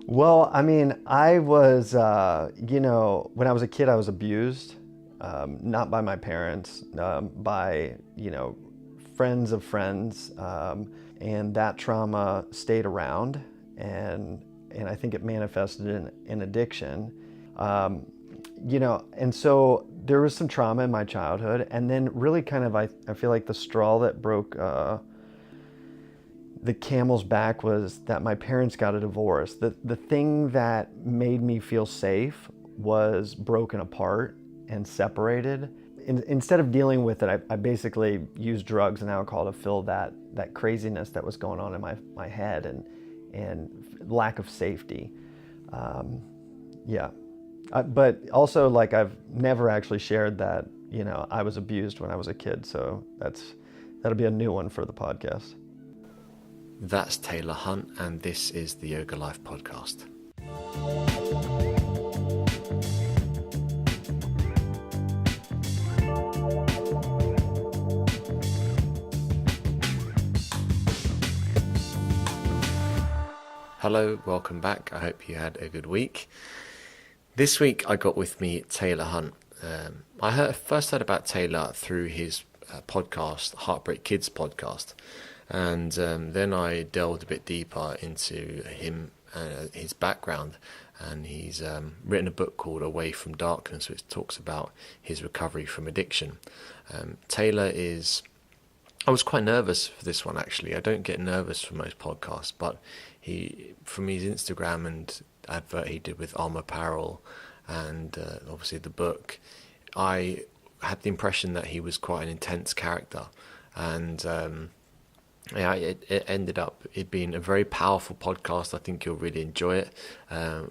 Well, I mean, I was, when I was a kid, I was abused, not by my parents, by, friends of friends, and that trauma stayed around, and I think it manifested in addiction, and so there was some trauma in my childhood, and then really kind of, I feel like the straw that broke the camel's back was that my parents got a divorce. The thing that made me feel safe was broken apart and separated. Instead of dealing with it, I basically used drugs and alcohol to fill that craziness that was going on in my head and lack of safety. Yeah. But also, like, I've never actually shared that, I was abused when I was a kid. So that'll be a new one for the podcast. That's Taylor Hunt, and this is the Yoga Life podcast. Hello, welcome back. I hope you had a good week. This week I got with me Taylor Hunt. I first heard about Taylor through his podcast, Heartbreak Kids podcast. And then I delved a bit deeper into him, his background, and he's written a book called Away from Darkness, which talks about his recovery from addiction. Taylor is... I was quite nervous for this one, actually. I don't get nervous for most podcasts, but from his Instagram and advert he did with Arm Apparel and obviously the book, I had the impression that he was quite an intense character. And... it ended up it being a very powerful podcast. I think you'll really enjoy it.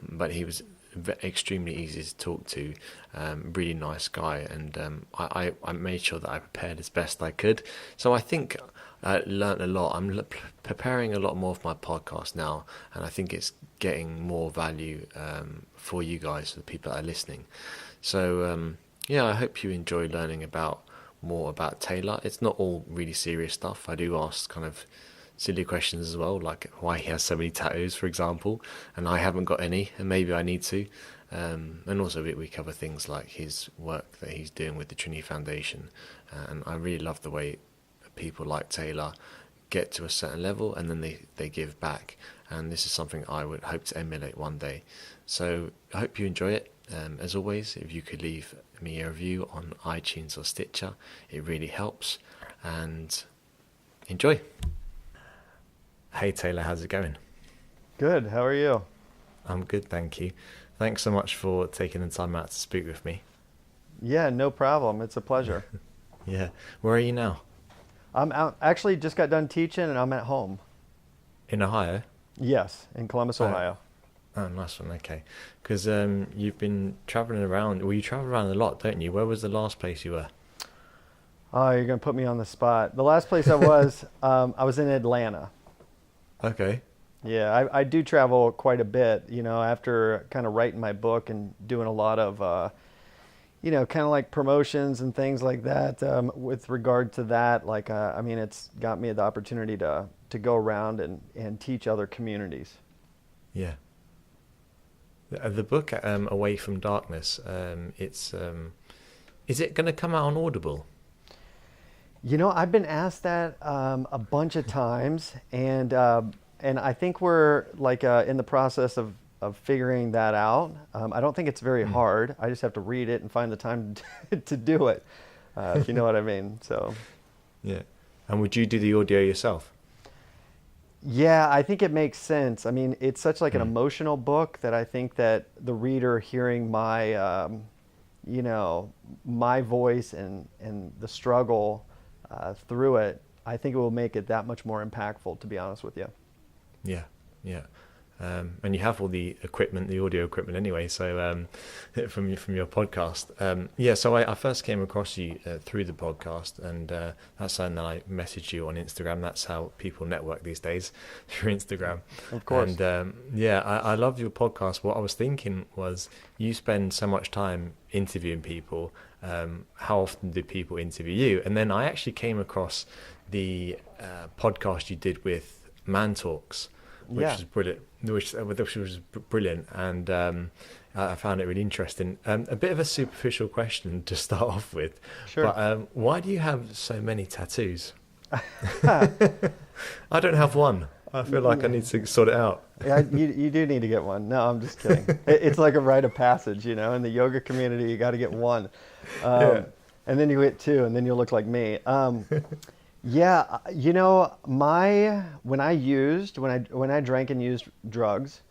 But he was extremely easy to talk to, really nice guy, and I made sure that I prepared as best I could. So I think I learned a lot. I'm preparing a lot more of my podcast now, and I think it's getting more value for you guys, for the people that are listening. So I hope you enjoy learning more about Taylor. It's not all really serious stuff. I do ask kind of silly questions as well, like why he has so many tattoos, for example, and I haven't got any, and maybe I need to. And also we cover things like his work that he's doing with the Trini Foundation, and I really love the way people like Taylor get to a certain level and then they give back, and this is something I would hope to emulate one day. So I hope you enjoy it. As always, if you could leave me a review on iTunes or Stitcher, it really helps. And enjoy. Hey Taylor, how's it going? Good. How are you? I'm good, thank you. Thanks so much for taking the time out to speak with me. Yeah, no problem. It's a pleasure. Yeah. Where are you now? I'm out. Actually, just got done teaching, and I'm at home. In Ohio? Yes, in Columbus, Ohio. Oh, nice one. Okay. Because you've been traveling around. Well, you travel around a lot, don't you? Where was the last place you were? Oh, you're going to put me on the spot. The last place I was in Atlanta. Okay. Yeah, I do travel quite a bit, after kind of writing my book and doing a lot of, kind of like promotions and things like that. With regard to that, like, it's got me the opportunity to go around and teach other communities. Yeah. The book, Away from Darkness, is it going to come out on Audible? I've been asked that a bunch of times, and I think we're like in the process of figuring that out. I don't think it's very hard. I just have to read it and find the time to do it, if you know what I mean. So. Yeah. And would you do the audio yourself? Yeah, I think it makes sense. I mean, it's such like an emotional book that I think that the reader hearing my, my voice and the struggle through it, I think it will make it that much more impactful, to be honest with you. Yeah, yeah. And you have all the equipment, the audio equipment anyway, so from your podcast. So I first came across you through the podcast, and that's something that I messaged you on Instagram. That's how people network these days, through Instagram. Of course. And I love your podcast. What I was thinking was, you spend so much time interviewing people. How often do people interview you? And then I actually came across the podcast you did with Man Talks. which Yeah. was brilliant. Which was brilliant, and I found it really interesting. A bit of a superficial question to start off with, Sure. but why do you have so many tattoos? I don't have one. I feel like I need to sort it out. Yeah, you do need to get one. No, I'm just kidding. It's like a rite of passage, you know. In the yoga community, you got to get one, Yeah. and then you get two, and then you'll look like me. Yeah, you know, when I drank and used drugs,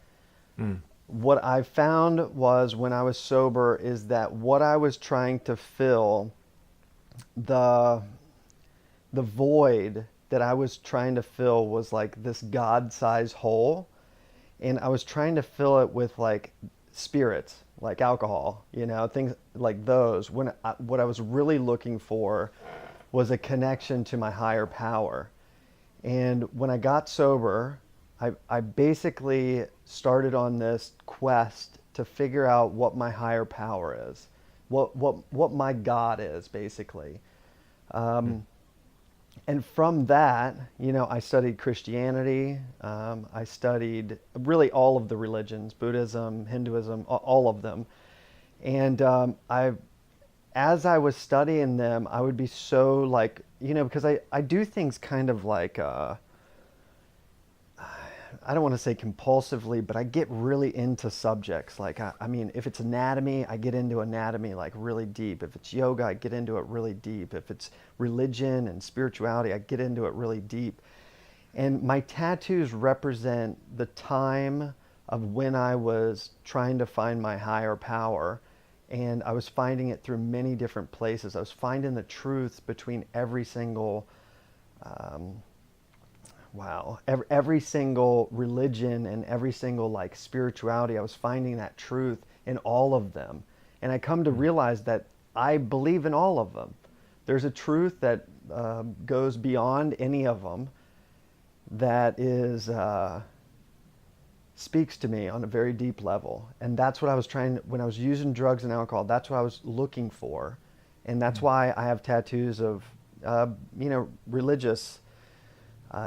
Mm. what I found was when I was sober is that what I was trying to fill, the the void that I was trying to fill was like this God-sized hole, and I was trying to fill it with like spirits, like alcohol, you know, things like those. What I was really looking for was a connection to my higher power. And when I got sober, I basically started on this quest to figure out what my higher power is, what my God is, basically. And from that, you know, I studied Christianity. I studied really all of the religions, Buddhism, Hinduism, all of them. And as I was studying them, I would be so like, you know, because I do things kind of like, I don't want to say compulsively, but I get really into subjects. Like, I mean, if it's anatomy, I get into anatomy like really deep. If it's yoga, I get into it really deep. If it's religion and spirituality, I get into it really deep. And my tattoos represent the time of when I was trying to find my higher power. And I was finding it through many different places. I was finding the truth between every single every single religion and every single like spirituality. I was finding that truth in all of them, and I come to realize that I believe in all of them. There's a truth that goes beyond any of them, that is speaks to me on a very deep level. And that's what I was trying, when I was using drugs and alcohol, that's what I was looking for. And that's why I have tattoos of you know, religious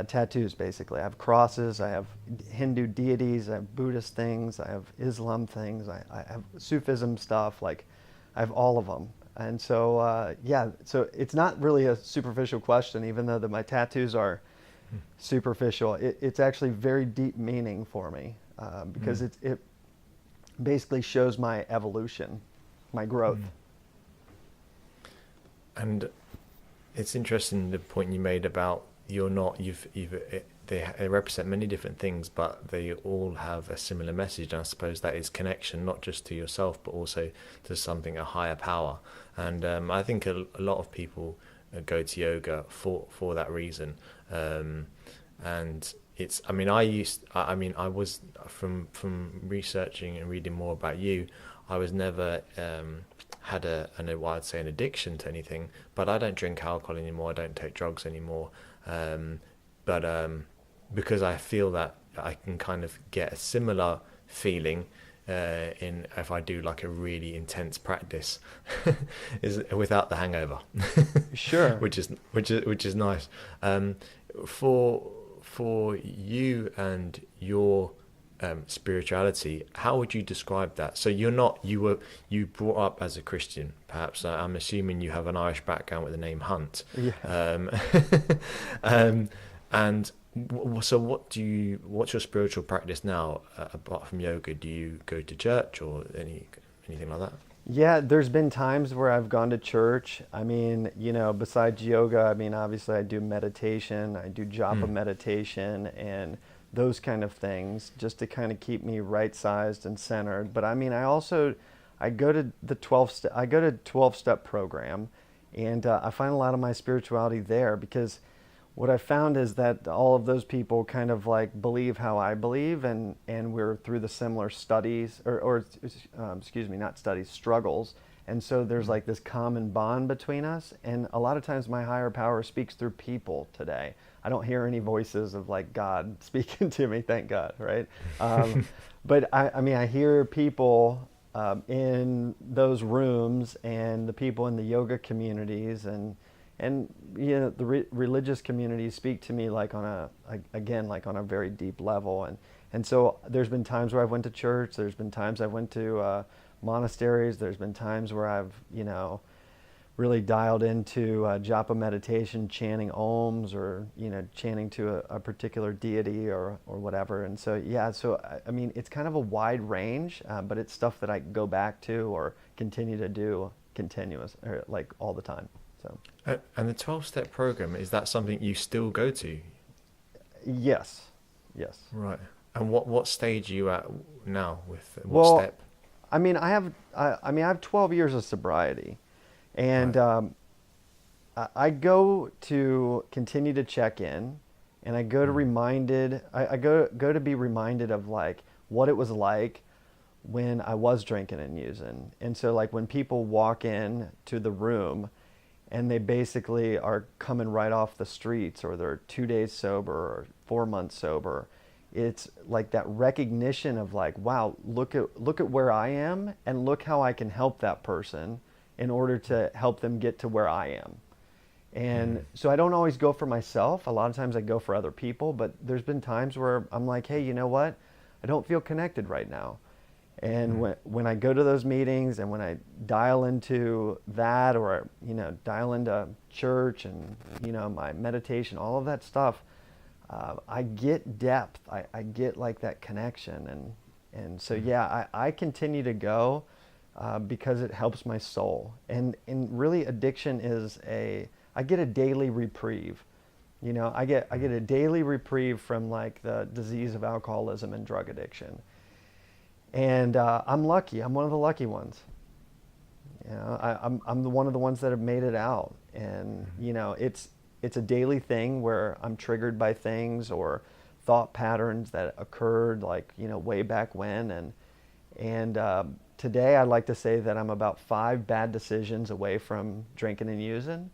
tattoos. Basically, I have crosses, I have Hindu deities, I have Buddhist things, I have Islam things, I have Sufism stuff. Like, I have all of them. And so yeah, so it's not really a superficial question, even though my tattoos are superficial. It's actually very deep meaning for me, because it basically shows my evolution, my growth. And it's interesting the point you made about they represent many different things, but they all have a similar message. And I suppose that is connection, not just to yourself, but also to something, a higher power. And I think a lot of people go to yoga for that reason. And it's, I mean, I was from researching and reading more about you, I was never had I'd say an addiction to anything, but I don't drink alcohol anymore, I don't take drugs anymore. But because I feel that I can kind of get a similar feeling in if I do like a really intense practice, is without the hangover. Sure. which is nice. For you and your spirituality, how would you describe that? So you brought up as a Christian, perhaps. I'm assuming you have an Irish background with the name Hunt. Yeah. And so what's your spiritual practice now, apart from yoga? Do you go to church or anything like that? Yeah, there's been times where I've gone to church. I mean, you know, besides yoga, I mean, obviously I do meditation, I do japa meditation and those kind of things, just to kind of keep me right-sized and centered. But I mean, I go to the 12-step program, and I find a lot of my spirituality there, because what I found is that all of those people kind of like believe how I believe, and we're through the similar studies, or excuse me, not studies, struggles. And so there's like this common bond between us. And a lot of times my higher power speaks through people today. I don't hear any voices of like God speaking to me, thank God, right? But I mean, I hear people in those rooms, and the people in the yoga communities, and And the religious communities speak to me like like on a very deep level. And so there's been times where I've went to church. There's been times I've went to monasteries. There's been times where I've really dialed into japa meditation, chanting ohms, or chanting to a particular deity or whatever. And so I mean, it's kind of a wide range, but it's stuff that I go back to or continue to do like all the time. So. And the 12-step program, is that something you still go to? Yes. Right. And what stage are you at now with what step? I mean, I have 12 years of sobriety, and Right. I go to continue to check in, and I go to I go to be reminded of like what it was like when I was drinking and using. And so like when people walk in to the room and they basically are coming right off the streets, or they're 2 days sober or 4 months sober, it's like that recognition of like, wow, look at where I am, and look how I can help that person in order to help them get to where I am. And so I don't always go for myself. A lot of times I go for other people, but there's been times where I'm like, hey, you know what? I don't feel connected right now. And when I go to those meetings, and when I dial into that, or dial into church and my meditation, all of that stuff, I get depth. I get like that connection, and so I continue to go because it helps my soul. And really, addiction is I get a daily reprieve. I get a daily reprieve from like the disease of alcoholism and drug addiction. And I'm lucky. I'm one of the lucky ones. I'm one of the ones that have made it out. And it's a daily thing where I'm triggered by things or thought patterns that occurred like way back when. And today I'd like to say that I'm about 5 bad decisions away from drinking and using.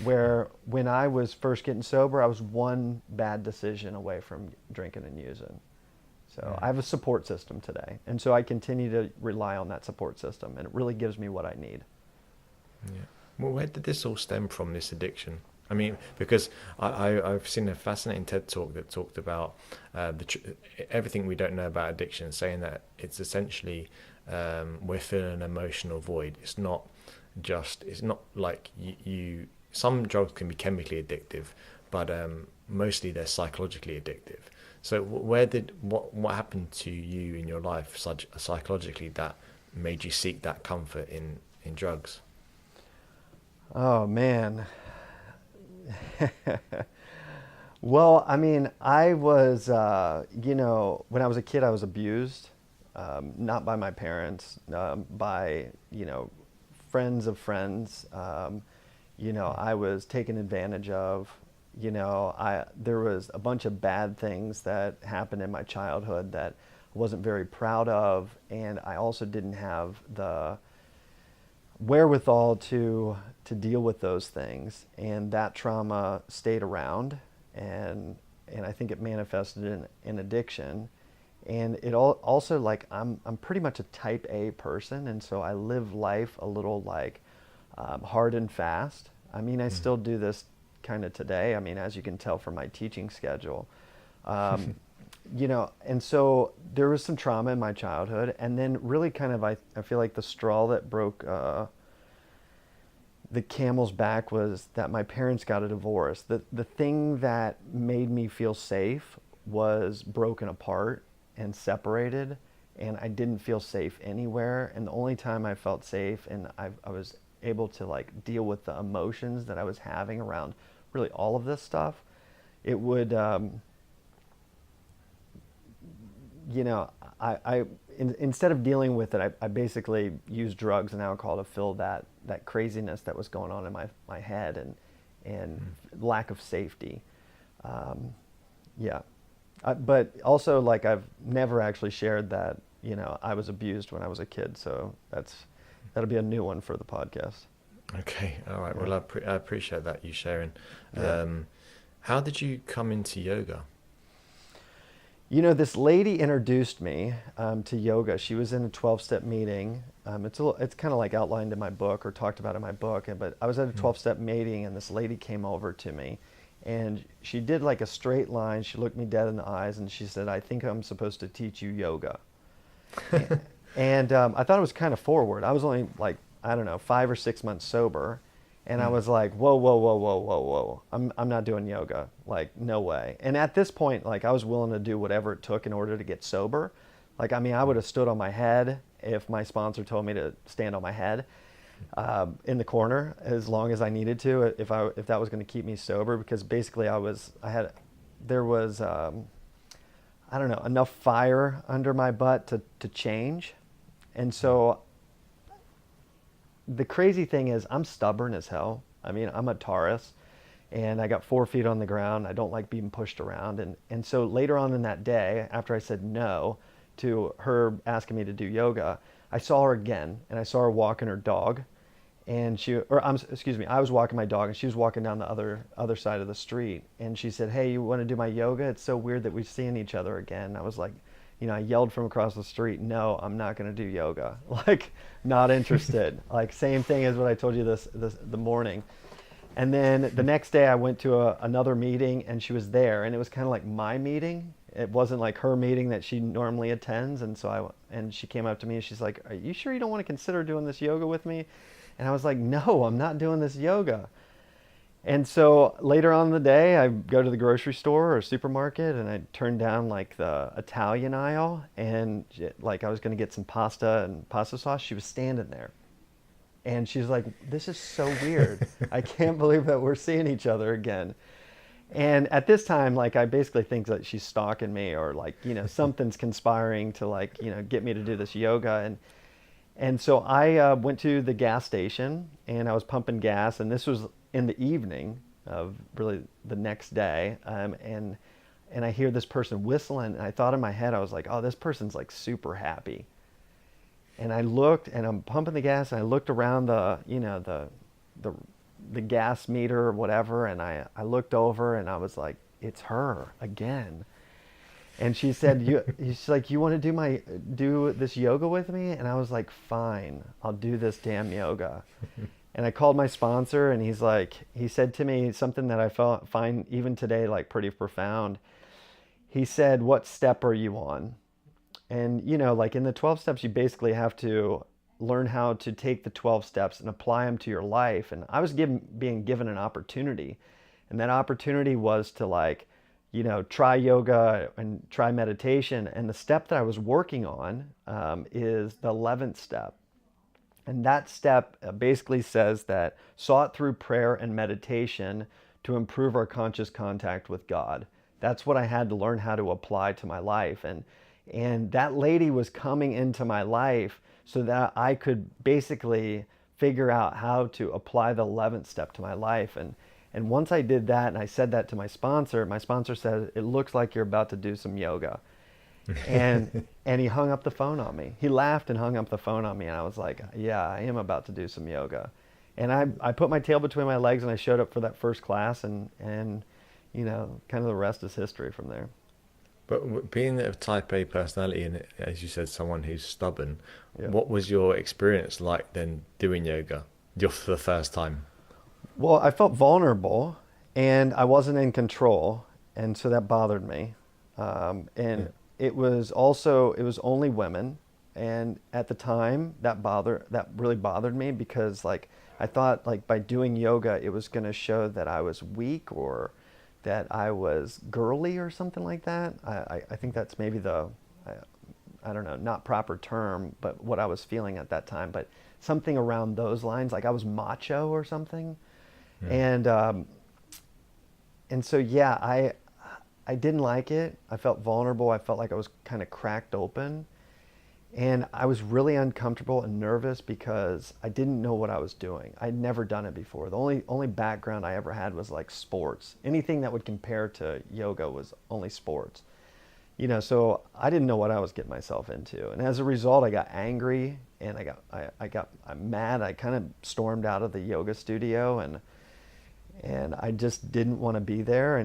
Where when I was first getting sober, I was 1 bad decision away from drinking and using. So I have a support system today. And so I continue to rely on that support system, and it really gives me what I need. Yeah. Well, where did this all stem from, this addiction? I mean, because I've seen a fascinating TED talk that talked about everything we don't know about addiction, saying that it's essentially we're filling an emotional void. It's not like you some drugs can be chemically addictive, but mostly they're psychologically addictive. So what happened to you in your life psychologically that made you seek that comfort in drugs? Oh man. Well, I mean, I was, when I was a kid, I was abused, not by my parents, by, friends of friends. I was taken advantage of. There was a bunch of bad things that happened in my childhood that I wasn't very proud of, and I also didn't have the wherewithal to deal with those things, and that trauma stayed around, and I think it manifested in addiction. And it also like I'm pretty much a type A person, and so I live life a little like hard and fast. I mean, I still do this kind of today. I mean, as you can tell from my teaching schedule, and so there was some trauma in my childhood, and then really kind of I feel like the straw that broke the camel's back was that my parents got a divorce. The thing that made me feel safe was broken apart and separated, and I didn't feel safe anywhere. And the only time I felt safe and I was able to like deal with the emotions that I was having around really all of this stuff, it would instead of dealing with it, I basically used drugs and alcohol to fill that craziness that was going on in my head and lack of safety. But also, like, I've never actually shared that I was abused when I was a kid, so that'll be a new one for the podcast. Okay, all right. Well, I appreciate that, you sharing. Yeah. How did you come into yoga? This lady introduced me to yoga. She was in a 12-step meeting. It's kind of like outlined in my book or talked about in my book. But I was at a 12-step meeting, and this lady came over to me, and she did like a straight line. She looked me dead in the eyes, and she said, "I think I'm supposed to teach you yoga." And I thought it was kind of forward. I was only like, I don't know, 5 or 6 months sober. And I was like, whoa, whoa, whoa, whoa, whoa, whoa. I'm not doing yoga. Like, no way. And at this point, like, I was willing to do whatever it took in order to get sober. Like, I mean, I would have stood on my head if my sponsor told me to stand on my head in the corner as long as I needed to, if that was going to keep me sober. Because basically there was, I don't know, enough fire under my butt to change. And so the crazy thing is I'm stubborn as hell. I mean, I'm a Taurus and I got 4 feet on the ground. I don't like being pushed around. And so later on in that day, after I said no to her asking me to do yoga, I saw her again and I saw her walking her dog. And I was walking my dog and she was walking down the other side of the street. And she said, "Hey, you want to do my yoga? It's so weird that we've seen each other again." I was like, I yelled from across the street, "No, I'm not going to do yoga." Like, not interested. Like, same thing as what I told you the morning. And then the next day I went to another meeting and she was there, and it was kind of like my meeting. It wasn't like her meeting that she normally attends. And and she came up to me and she's like, "Are you sure you don't want to consider doing this yoga with me?" And I was like, "No, I'm not doing this yoga." And so later on in the day, I go to the grocery store or supermarket and I turned down like the Italian aisle, and like I was going to get some pasta and pasta sauce. She was standing there and she's like, "This is so weird. I can't believe that we're seeing each other again." And at this time, like, I basically think that she's stalking me, or like, something's conspiring to like, get me to do this yoga. And so I went to the gas station and I was pumping gas, and this was in the evening of really the next day. And I hear this person whistling, and I thought in my head, I was like, "Oh, this person's like super happy." And I looked, and I'm pumping the gas, and I looked around the gas meter or whatever, and I looked over, and I was like, "It's her again." And she said, she's like, "You want to do this yoga with me?" And I was like, "Fine, I'll do this damn yoga." And I called my sponsor, and he said to me something that I find even today like pretty profound. He said, "What step are you on?" And like in the 12 steps, you basically have to learn how to take the 12 steps and apply them to your life. And I was being given an opportunity, and that opportunity was to like, try yoga and try meditation. And the step that I was working on is the 11th step. And that step basically says that sought through prayer and meditation to improve our conscious contact with God. That's what I had to learn how to apply to my life. And that lady was coming into my life so that I could basically figure out how to apply the 11th step to my life. And once I did that and I said that to my sponsor said, "It looks like you're about to do some yoga." And he hung up the phone on me. He laughed and hung up the phone on me, and I was like, "Yeah, I am about to do some yoga." And I put my tail between my legs and I showed up for that first class, and kind of the rest is history from there. But being a type A personality and, as you said, someone who's stubborn, Yeah. what was your experience like then doing yoga for the first time? Well, I felt vulnerable and I wasn't in control, and so that bothered me. And Yeah. it was only women, and at the time that really bothered me, because like I thought like by doing yoga it was going to show that I was weak or that I was girly or something like that. I think that's maybe I don't know, not proper term, but what I was feeling at that time, but something around those lines, like I was macho or something. Yeah. And so yeah, I didn't like it. I felt vulnerable. I felt like I was kind of cracked open. And I was really uncomfortable and nervous because I didn't know what I was doing. I'd never done it before. The only background I ever had was like sports. Anything that would compare to yoga was only sports. So I didn't know what I was getting myself into. And as a result, I got angry and I'm mad. I kind of stormed out of the yoga studio, and I just didn't want to be there.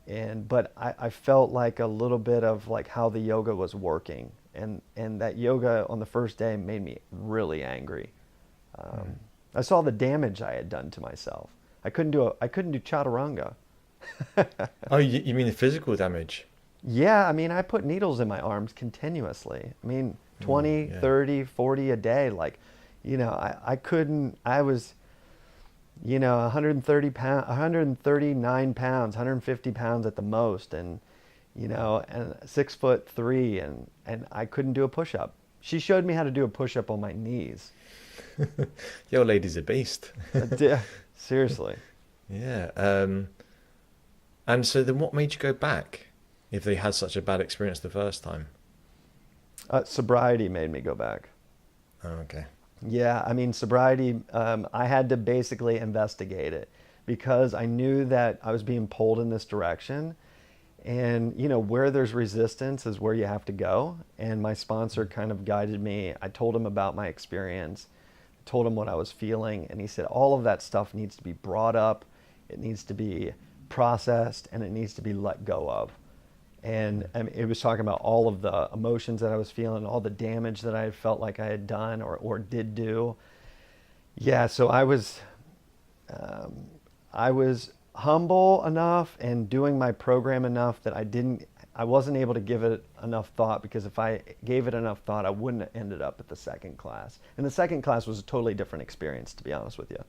But I felt like a little bit of like how the yoga was working, and that yoga on the first day made me really angry. I saw the damage I had done to myself. I couldn't do chaturanga. Oh, you mean the physical damage? Yeah, I mean, I put needles in my arms continuously. I mean, 20, Yeah. 30, 40 a day. Like, I couldn't, I was, 130 pounds, 139 pounds, 150 pounds at the most. And 6'3", and I couldn't do a push-up. She showed me how to do a push-up on my knees. Your lady's a beast. Yeah, seriously. Yeah. And so then what made you go back if they had such a bad experience the first time? Sobriety made me go back. Oh, okay. Yeah, I mean, sobriety, I had to basically investigate it because I knew that I was being pulled in this direction. And, where there's resistance is where you have to go. And my sponsor kind of guided me. I told him about my experience, told him what I was feeling. And he said, all of that stuff needs to be brought up. It needs to be processed, and it needs to be let go of. And it was talking about all of the emotions that I was feeling, all the damage that I had felt like I had done or did do. Yeah, so I was humble enough and doing my program enough that I wasn't able to give it enough thought, because if I gave it enough thought, I wouldn't have ended up at the second class. And the second class was a totally different experience, to be honest with you.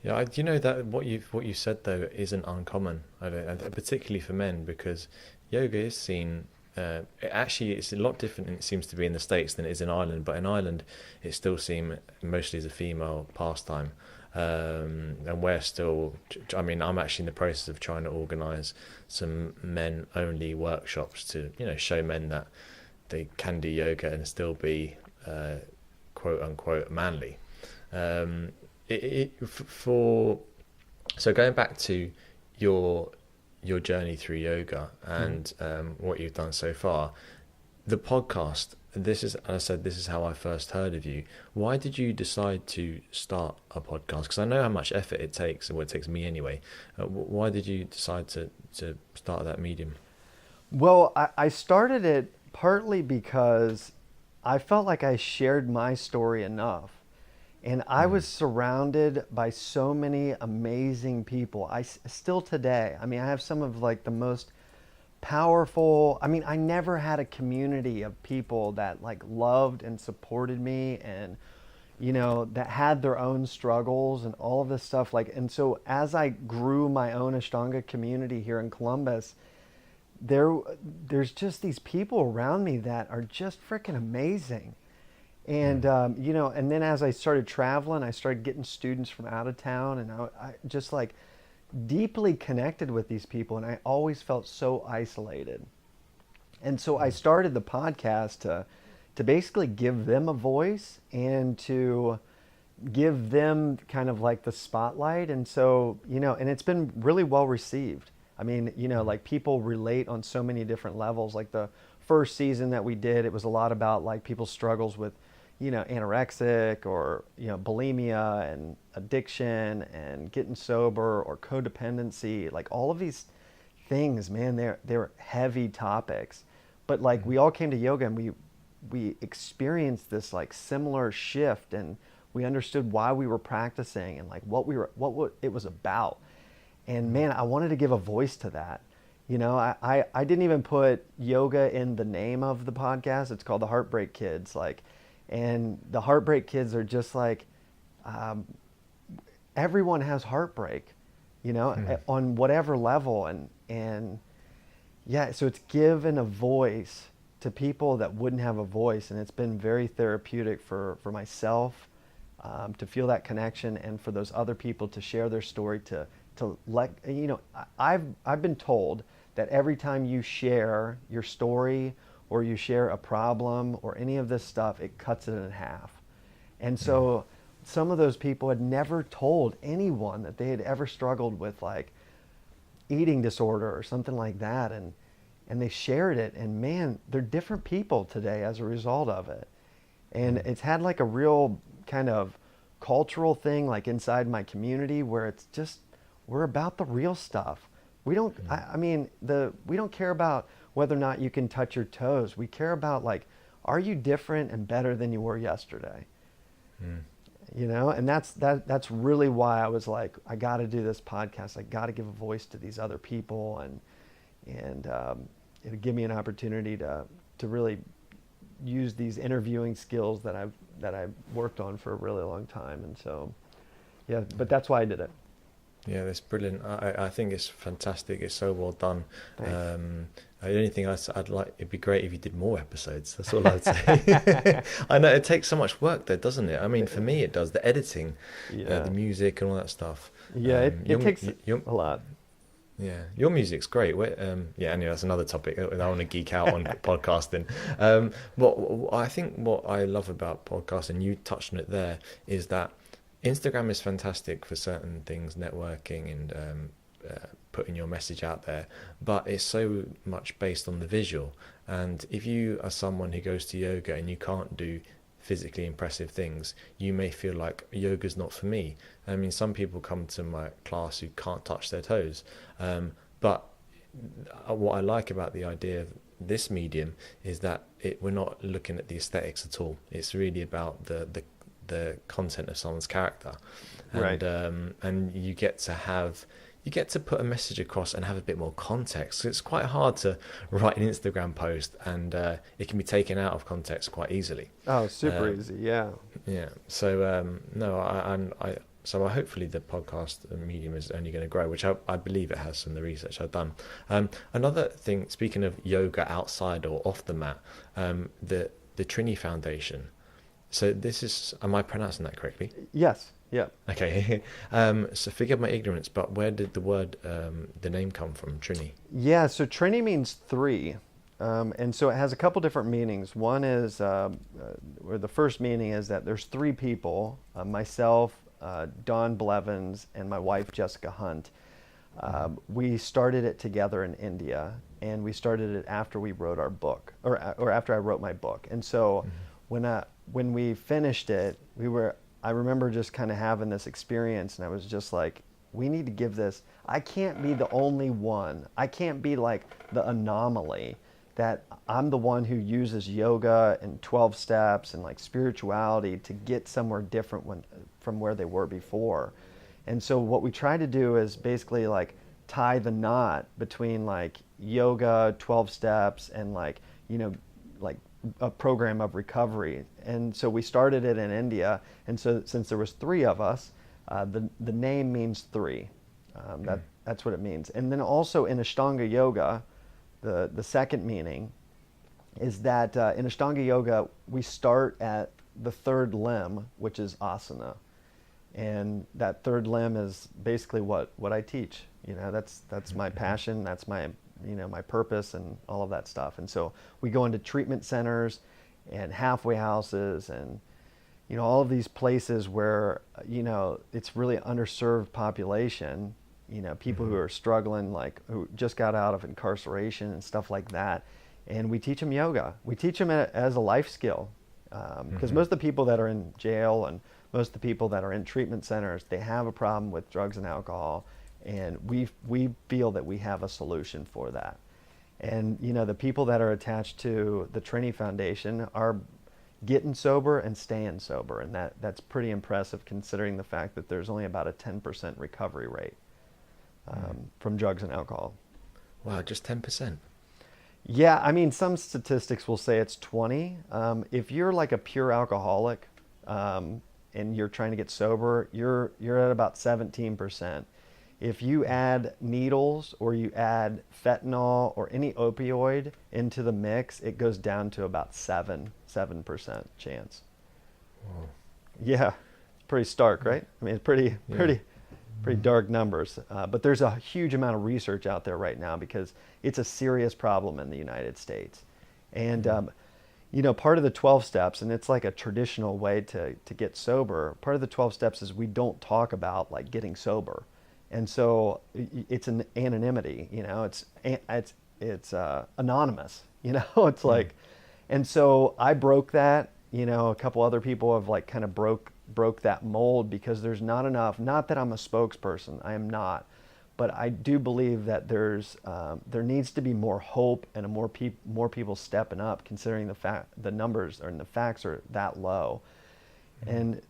Yeah, that what you said though isn't uncommon, particularly for men, because yoga is seen. It's a lot different, it seems to be in the States than it is in Ireland. But in Ireland, it's still seen mostly as a female pastime, and we're still. I mean, I'm actually in the process of trying to organise some men-only workshops to show men that they can do yoga and still be quote unquote manly. So going back to your journey through yoga and what you've done so far, the podcast, this is how I first heard of you. Why did you decide to start a podcast? Because I know how much effort it takes, and it takes me anyway. Why did you decide to start that medium? Well, I started it partly because I felt like I shared my story enough. And I was surrounded by so many amazing people. Still today, I mean, I have some of like the most powerful, I mean, I never had a community of people that like loved and supported me, and, that had their own struggles and all of this stuff. And so as I grew my own Ashtanga community here in Columbus, there's just these people around me that are just freaking amazing. And, and then as I started traveling, I started getting students from out of town, and I just like deeply connected with these people, and I always felt so isolated. And so I started the podcast to basically give them a voice and to give them kind of like the spotlight. And so, and it's been really well received. I mean, like people relate on so many different levels. Like the first season that we did, it was a lot about like people's struggles with anorexic or, bulimia and addiction and getting sober or codependency, like all of these things, man, they're heavy topics. But like we all came to yoga and we experienced this like similar shift, and we understood why we were practicing and like what it was about. And man, I wanted to give a voice to that. I didn't even put yoga in the name of the podcast. It's called the Heartbreak Kids. And the Heartbreak Kids are just like, everyone has heartbreak, on whatever level. And yeah, so it's given a voice to people that wouldn't have a voice. And it's been very therapeutic for myself, to feel that connection, and for those other people to share their story, to let, I've been told that every time you share your story or you share a problem or any of this stuff, it cuts it in half. And so some of those people had never told anyone that they had ever struggled with like eating disorder or something like that. And they shared it, and man, they're different people today as a result of it. And it's had like a real kind of cultural thing like inside my community where it's just We're about the real stuff. We don't, I mean, we don't care about whether or not you can touch your toes. We care about like, are you different and better than you were yesterday? You know, and that's really why I was like, I got to do this podcast. I got to give a voice to these other people, and it'll give me an opportunity to really use these interviewing skills that I've worked on for a really long time. And so, yeah, but that's why I did it. Yeah, that's brilliant. I think it's fantastic. It's so well done. Thanks. The only thing I'd like, it'd be great if you did more episodes. That's all I'd say. I know it takes so much work though, doesn't it? I mean, for me, it does. The editing, the music and all that stuff. Yeah, it takes a lot. Yeah, your music's great. Yeah, anyway, that's another topic. I don't want to geek out on podcasting. I think what I love about podcasting, you touched on it there, is that Instagram is fantastic for certain things, networking and putting your message out there, but it's so much based on the visual. And if you are someone who goes to yoga and you can't do physically impressive things, you may feel like yoga's not for me. I mean, some people come to my class who can't touch their toes, but what I like about the idea of this medium is that we're not looking at the aesthetics at all. It's really about the content of someone's character, and Right. And you get to put a message across and have a bit more context. So it's quite hard to write an Instagram post, and it can be taken out of context quite easily. Oh, super easy. Yeah. Yeah. So so hopefully the podcast medium is only going to grow, which I believe it has from the research I've done. Another thing, speaking of yoga outside or off the mat, the Trini Foundation. So this is, am I pronouncing that correctly? Yes. Yeah. Okay. So forgive my ignorance, but where did the name come from, Trini? Yeah. So Trini means three. And so it has a couple different meanings. One is, or the first meaning is that there's three people, myself, Don Blevins, and my wife, Jessica Hunt. We started it together in India, and we started it after we wrote our book, or after I wrote my book. And so when we finished it, I remember just kind of having this experience, and I was just like, we need to give this, I can't be the only one. I can't be like the anomaly, that I'm the one who uses yoga and 12 steps and like spirituality to get somewhere different from where they were before. And so what we try to do is basically like tie the knot between like yoga, 12 steps, and like, you know, like a program of recovery. And so we started it in India. And so since there was three of us, the name means three. That's what it means. And then also in Ashtanga yoga, the second meaning is that in Ashtanga yoga, we start at the third limb, which is asana. And that third limb is basically what I teach. You know, that's my passion. That's my, you know, my purpose and all of that stuff. And so we go into treatment centers and halfway houses and, you know, all of these places where, you know, it's really underserved population, you know, people who are struggling, like who just got out of incarceration and stuff like that. And we teach them yoga. We teach them as a life skill. Because most of the people that are in jail and most of the people that are in treatment centers, they have a problem with drugs and alcohol. And we feel that we have a solution for that. And, you know, the people that are attached to the Trini Foundation are getting sober and staying sober. And that's pretty impressive considering the fact that there's only about a 10% recovery rate from drugs and alcohol. Wow, just 10%. Yeah, I mean, some statistics will say it's 20. If you're like a pure alcoholic and you're trying to get sober, you're at about 17%. If you add needles or you add fentanyl or any opioid into the mix, it goes down to about 7% chance. Whoa. Yeah, pretty stark, right? I mean, it's pretty dark numbers. But there's a huge amount of research out there right now because it's a serious problem in the United States. And, you know, part of the 12 steps, and it's like a traditional way to get sober, part of the 12 steps is we don't talk about like getting sober. And so it's an anonymity, you know, it's anonymous, you know, it's like, and so I broke that, you know, a couple other people have like kind of broke that mold because there's not enough, not that I'm a spokesperson, I am not, But I do believe that there needs to be more hope and more people stepping up, considering the numbers and the facts are that low. And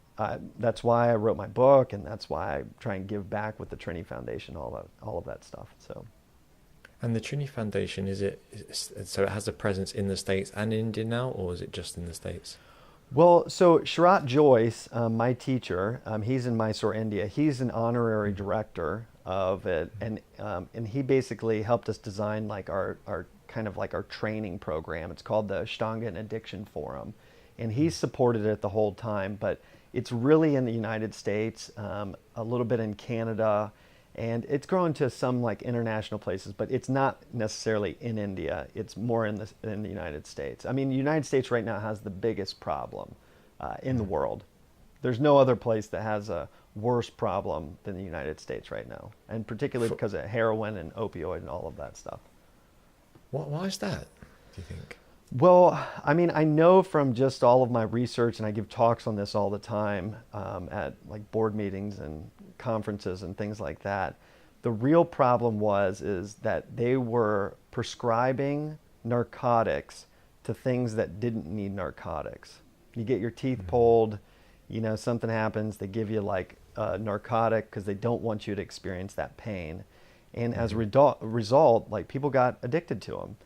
that's why I wrote my book, and that's why I try and give back with the Trini Foundation, all of that stuff. So. And the Trini Foundation, so it has a presence in the States and in India now, or is it just in the States? Well, so Sharat Joyce, my teacher, he's in Mysore, India. He's an honorary director of it, and he basically helped us design like our kind of like our training program. It's called the Ashtanga and Addiction Forum, and he's supported it the whole time. But it's really in the United States, a little bit in Canada, and it's grown to some like international places. But it's not necessarily in India. It's more in the United States. I mean, the United States right now has the biggest problem in the world. There's no other place that has a worse problem than the United States right now, and particularly because of heroin and opioid and all of that stuff. Why is that, do you think? Well, I mean, I know from just all of my research, and I give talks on this all the time at like board meetings and conferences and things like that. The real problem is that they were prescribing narcotics to things that didn't need narcotics. You get your teeth pulled, something happens, they give you like a narcotic because they don't want you to experience that pain. And as a result, like people got addicted to them.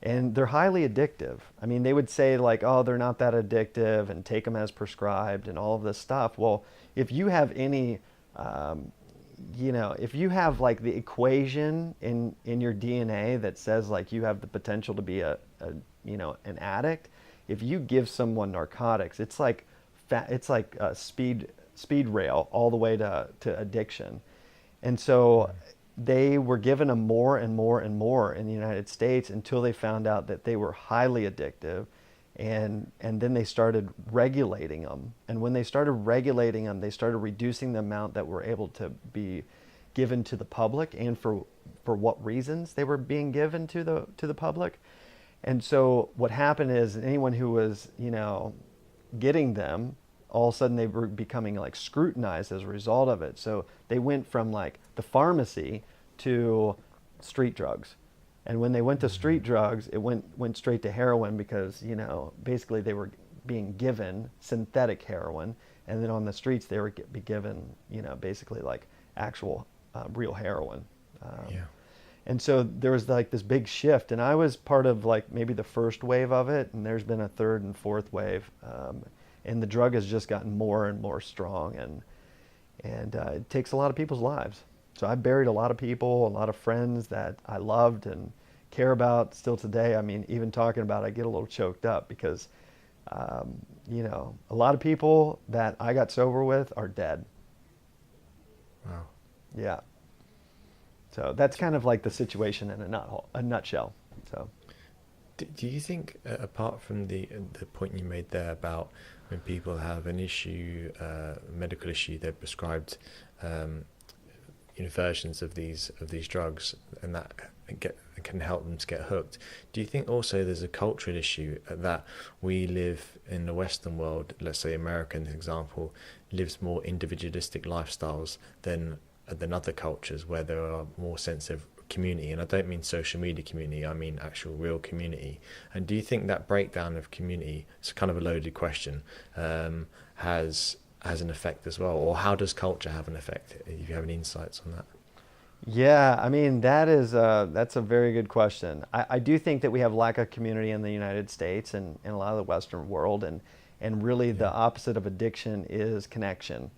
And they're highly addictive. I mean, they would say like, oh, they're not that addictive and take them as prescribed and all of this stuff. Well, if you have any, if you have like the equation in your DNA that says like you have the potential to be an addict, if you give someone narcotics, it's like a speed rail all the way to addiction. And so they were given them more and more and more in the United States until they found out that they were highly addictive, and then they started regulating them. And when they started regulating them, they started reducing the amount that were able to be given to the public, and for what reasons they were being given to the public. And so what happened is anyone who was getting them, all of a sudden they were becoming like scrutinized as a result of it. So they went from like the pharmacy to street drugs. And when they went to street drugs, it went straight to heroin because, basically they were being given synthetic heroin. And then on the streets, they would be given, basically like actual real heroin. And so there was like this big shift. And I was part of like maybe the first wave of it. And there's been a third and fourth wave. And the drug has just gotten more and more strong, and it takes a lot of people's lives. So I buried a lot of people, a lot of friends that I loved and care about still today. I mean, even talking about it, I get a little choked up because, a lot of people that I got sober with are dead. Wow. Yeah. So that's kind of like the situation in a nutshell. So. Do you think, apart from the point you made there about when people have an issue, medical issue, they're prescribed versions of these drugs, and that can help them to get hooked. Do you think also there's a cultural issue that we live in the Western world, let's say America, as an example, lives more individualistic lifestyles than other cultures where there are more sense of community? And I don't mean social media community, I mean actual real community. And do you think that breakdown of community, it's kind of a loaded question, has an effect as well? Or how does culture have an effect, if you have any insights on that? Yeah, I mean, that's a very good question. I do think that we have lack of community in the United States and a lot of the Western world, and really the opposite of addiction is connection.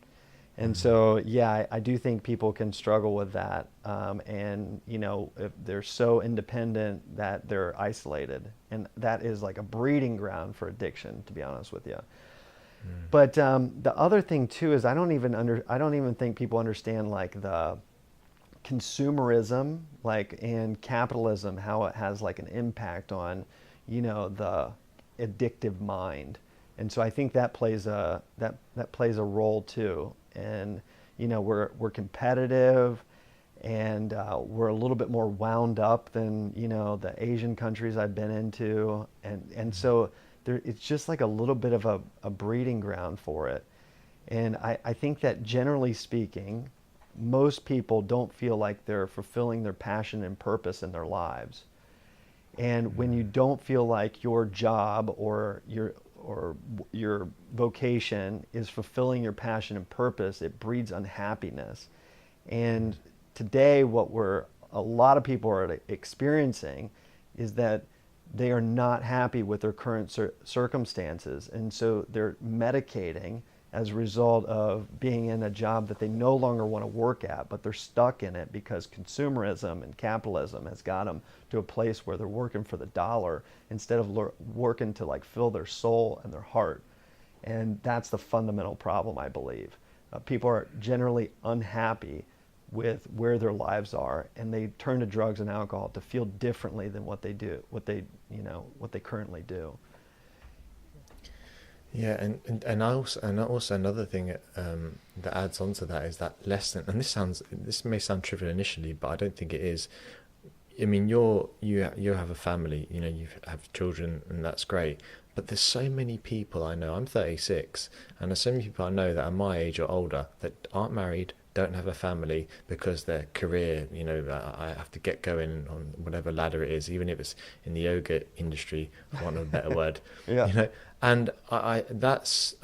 And so, yeah, I do think people can struggle with that. And, if they're so independent that they're isolated. And that is like a breeding ground for addiction, to be honest with you. But the other thing, too, is I don't even think people understand like the consumerism, like, and capitalism, how it has like an impact on, the addictive mind. And so I think that plays a role too. And we're competitive, and we're a little bit more wound up than the Asian countries I've been into, and so it's just like a little bit of a breeding ground for it. And I think that generally speaking, most people don't feel like they're fulfilling their passion and purpose in their lives. And when you don't feel like your job or your vocation is fulfilling your passion and purpose, it breeds unhappiness. And today, a lot of people are experiencing is that they are not happy with their current circumstances, and so they're medicating as a result of being in a job that they no longer want to work at, but they're stuck in it because consumerism and capitalism has got them to a place where they're working for the dollar instead of working to like fill their soul and their heart. And that's the fundamental problem, I believe. People are generally unhappy with where their lives are, and they turn to drugs and alcohol to feel differently than what they currently do. Yeah, and also another thing that adds on to that is that lesson. And this may sound trivial initially, but I don't think it is. I mean, you have a family, you have children, and that's great. But there's so many people I know. I'm 36, and there's so many people I know that are my age or older that aren't married, don't have a family because their career, I have to get going on whatever ladder it is, even if it's in the yoga industry, for want of a better word. Yeah. And I that's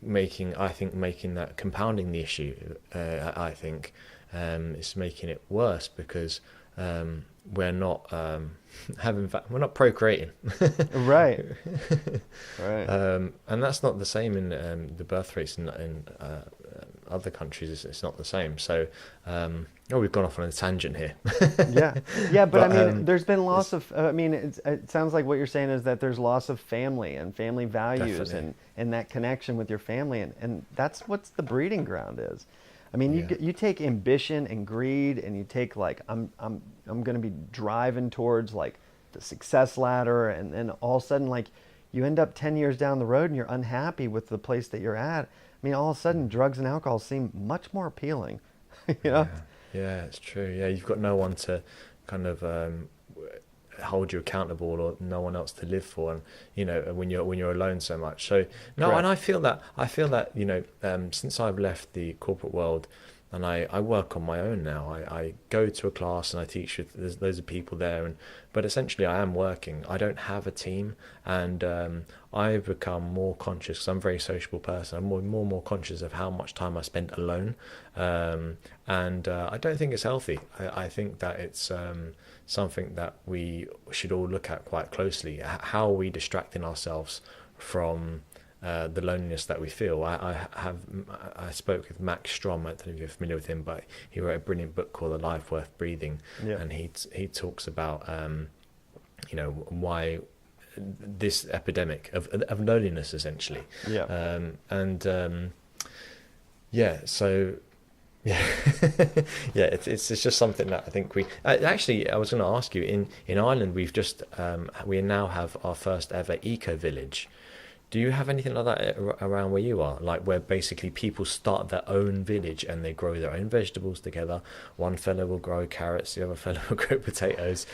making that compounding the issue. I think it's making it worse because we're not we're not procreating. Right. Right. And that's not the same in the birth rates in other countries. It's not the same. So we've gone off on a tangent here. yeah, but I mean, there's been loss of. It sounds like what you're saying is that there's loss of family and family values Definitely. and that connection with your family, and that's what the breeding ground is. I mean, you take ambition and greed, and you take like I'm going to be driving towards like the success ladder, and then all of a sudden like you end up 10 years down the road and you're unhappy with the place that you're at. I mean, all of a sudden drugs and alcohol seem much more appealing. Yeah, it's true. Yeah, you've got no one to kind of hold you accountable, or no one else to live for, and when you're alone so much. So no, Correct. and I feel that since I've left the corporate world, and I work on my own now. I go to a class and I teach with there's loads of people there, but essentially I am working. I don't have a team, and I've become more conscious because I'm a very sociable person. I'm more conscious of how much time I spend alone, and I don't think it's healthy. I think that it's something that we should all look at quite closely. How are we distracting ourselves from the loneliness that we feel? I spoke with Max Strom. I don't know if you're familiar with him, but he wrote a brilliant book called A Life Worth Breathing. Yeah. And he talks about why this epidemic of loneliness essentially. So it's just something that I think we actually. I was going to ask you, in Ireland we've just we now have our first ever eco village. Do you have anything like that around where you are? Like where basically people start their own village and they grow their own vegetables together. One fellow will grow carrots, the other fellow will grow potatoes.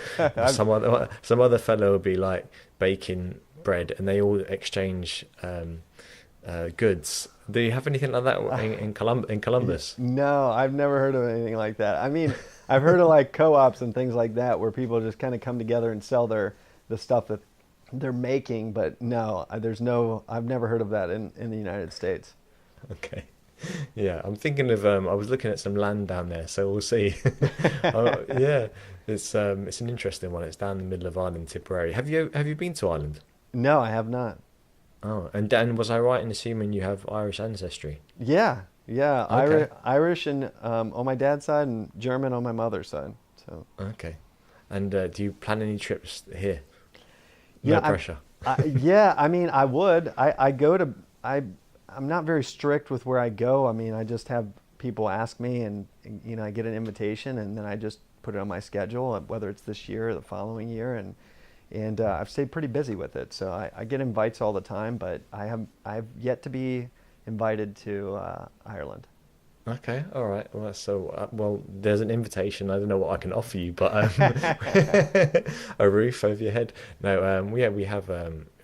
some other fellow will be like baking bread, and they all exchange goods. Do you have anything like that in Columbus? No, I've never heard of anything like that. I mean, I've heard of like co-ops and things like that where people just kind of come together and sell the stuff that they're making, but no, I've never heard of that in the United States. Okay. Yeah, I'm thinking of I was looking at some land down there, so we'll see. It's an interesting one. It's down in the middle of Ireland, Tipperary. Have you been to Ireland? No, I have not. Oh, and Dan, was I right in assuming you have Irish ancestry? Yeah. Okay. Irish and on my dad's side, and German on my mother's side. So. Okay. And do you plan any trips here? Yeah, No pressure. I mean, I would. I'm not very strict with where I go. I mean, I just have people ask me, and I get an invitation, and then I just put it on my schedule, whether it's this year or the following year, and I've stayed pretty busy with it. So I get invites all the time, but I've yet to be invited to Ireland. Okay, all right. Well, there's an invitation. I don't know what I can offer you, but a roof over your head. No, we have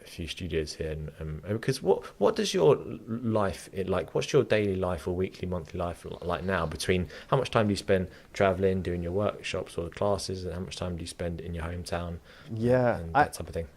a few studios here, and because what does your life like? What's your daily life or weekly, monthly life like now? Between how much time do you spend traveling, doing your workshops or classes, and how much time do you spend in your hometown, Yeah, and that type of thing?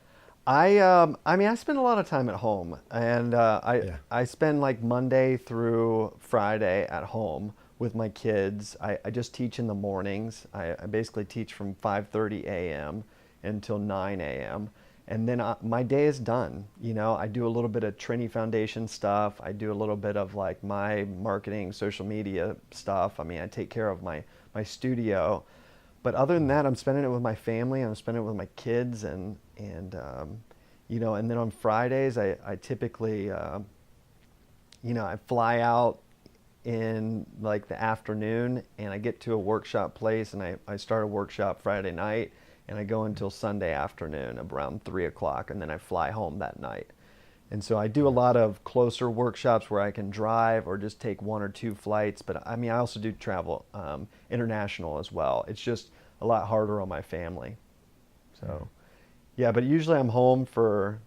I mean, I spend a lot of time at home, and Yeah. I spend like Monday through Friday at home with my kids. I just teach in the mornings. I basically teach from 5:30 a.m. until 9 a.m. And then my day is done. You know, I do a little bit of Trini Foundation stuff. I do a little bit of like my marketing, social media stuff. I mean, I take care of my studio. But other than that, I'm spending it with my family. I'm spending it with my kids, and you know, and then on Fridays, I typically I fly out in like the afternoon, and I get to a workshop place, and I start a workshop Friday night, and I go until Sunday afternoon around 3 o'clock, and then I fly home that night. And so I do a lot Nice. of closer workshops where I can drive or just take one or two flights. But I mean, I also do travel international as well. It's just a lot harder on my family. So, yeah, but usually I'm home for,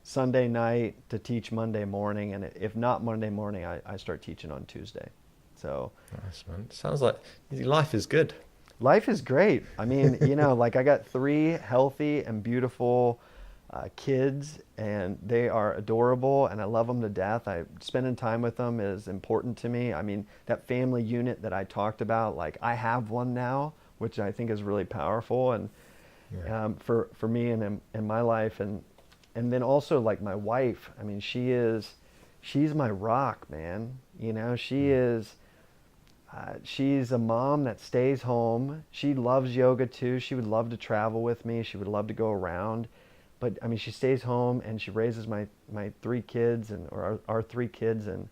Sunday night to teach Monday morning. And if not Monday morning, I start teaching on Tuesday. So Nice, man. Sounds like your life is good. life is great. I mean, like I got three healthy and beautiful kids, and they are adorable, and I love them to death. Spending time with them is important to me. I mean, that family unit that I talked about, like I have one now, which I think is really powerful, and Yeah. for me and in my life, and then also like my wife. I mean, she's my rock, man. She is. She's a mom that stays home. She loves yoga too. She would love to travel with me. She would love to go around. But I mean, she stays home and she raises my three kids or our three kids. And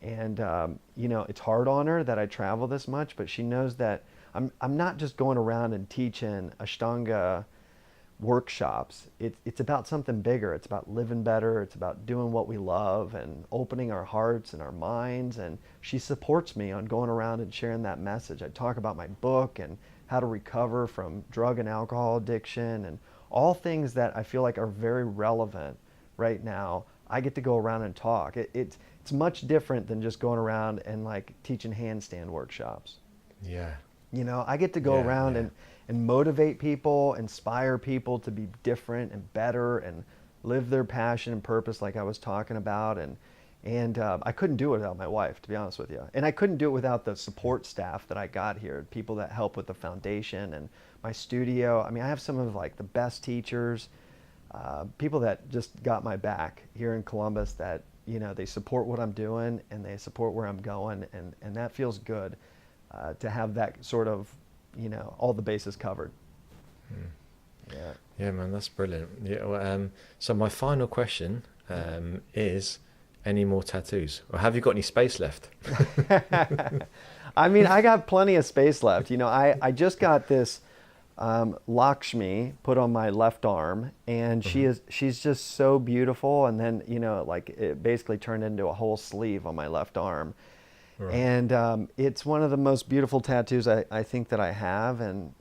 it's hard on her that I travel this much, but she knows that I'm not just going around and teaching Ashtanga workshops. It's about something bigger. It's about living better. It's about doing what we love and opening our hearts and our minds. And she supports me on going around and sharing that message. I talk about my book and how to recover from drug and alcohol addiction and all things that I feel like are very relevant right now. I get to go around and talk. It's much different than just going around and like teaching handstand workshops. Yeah. I get to go Yeah. around Yeah. and motivate people, inspire people to be different and better and live their passion and purpose like I was talking about. And I couldn't do it without my wife, to be honest with you. And I couldn't do it without the support staff that I got here, people that help with the foundation and my studio. I mean, I have some of like the best teachers, people that just got my back here in Columbus that, they support what I'm doing and they support where I'm going. And that feels good to have that sort of, all the bases covered. Yeah. Yeah, man, that's brilliant. Yeah. Well, so my final question is, any more tattoos, or have you got any space left? I mean, I got plenty of space left. I just got this Lakshmi put on my left arm, and she's just so beautiful. And then, like it basically turned into a whole sleeve on my left arm. Right. And it's one of the most beautiful tattoos I think that I have. And,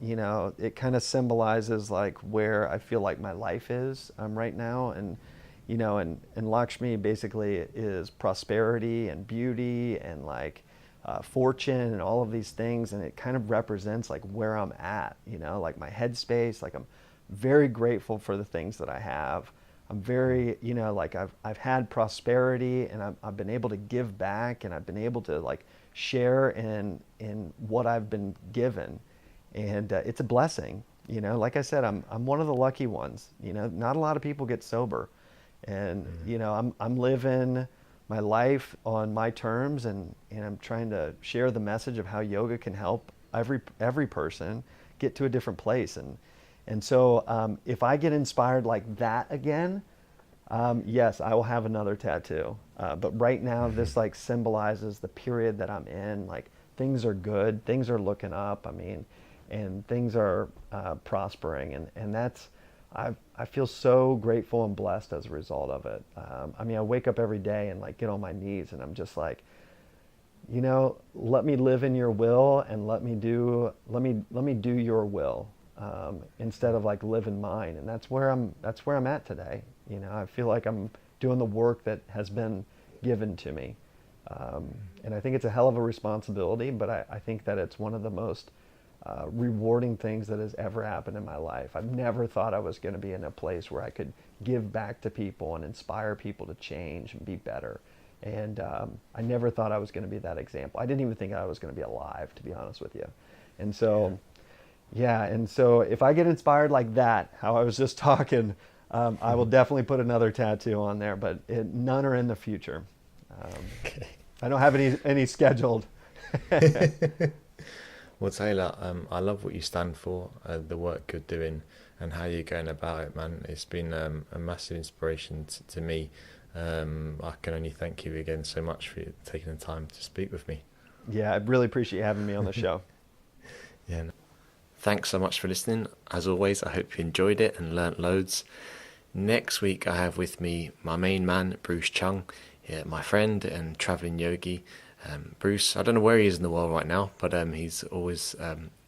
it kind of symbolizes like where I feel like my life is right now. And Lakshmi basically is prosperity and beauty and like fortune and all of these things. And it kind of represents like where I'm at, like my headspace. Like I'm very grateful for the things that I have. I'm very, like I've had prosperity and I've been able to give back and I've been able to like share in what I've been given. And it's a blessing, like I said, I'm one of the lucky ones, not a lot of people get sober. And, I'm living my life on my terms, and I'm trying to share the message of how yoga can help every person get to a different place. And so if I get inspired like that again, yes, I will have another tattoo. But right now, this like symbolizes the period that I'm in. Like things are good, things are looking up. I mean, and things are prospering, and that's I feel so grateful and blessed as a result of it. I mean, I wake up every day and like get on my knees, and I'm just like, let me live in your will and let me do your will. instead of like living mine. And that's where I'm at today. You know, I feel like I'm doing the work that has been given to me. And I think it's a hell of a responsibility, but I think that it's one of the most rewarding things that has ever happened in my life. I've never thought I was going to be in a place where I could give back to people and inspire people to change and be better. And I never thought I was going to be that example. I didn't even think I was going to be alive, to be honest with you. And so, yeah, and so if I get inspired like that, how I was just talking, I will definitely put another tattoo on there, but none are in the future. Okay. I don't have any scheduled. Well, Taylor, I love what you stand for, the work you're doing, and how you're going about it, man. It's been a massive inspiration to me. I can only thank you again so much for taking the time to speak with me. Yeah, I really appreciate you having me on the show. Yeah. Thanks so much for listening. As always, I hope you enjoyed it and learnt loads. Next week, I have with me my main man, Bruce Chung, my friend and traveling yogi. Bruce, I don't know where he is in the world right now, but he's always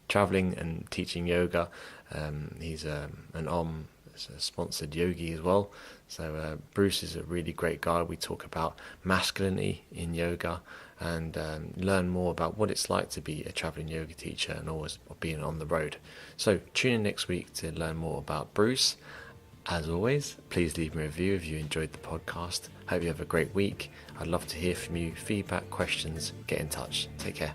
traveling and teaching yoga. He's an sponsored yogi as well. So Bruce is a really great guy. We talk about masculinity in yoga and learn more about what it's like to be a traveling yoga teacher and always being on the road. So tune in next week to learn more about Bruce. As always, please leave me a review if you enjoyed the podcast. Hope you have a great week. I'd love to hear from you. Feedback, questions, get in touch. Take care.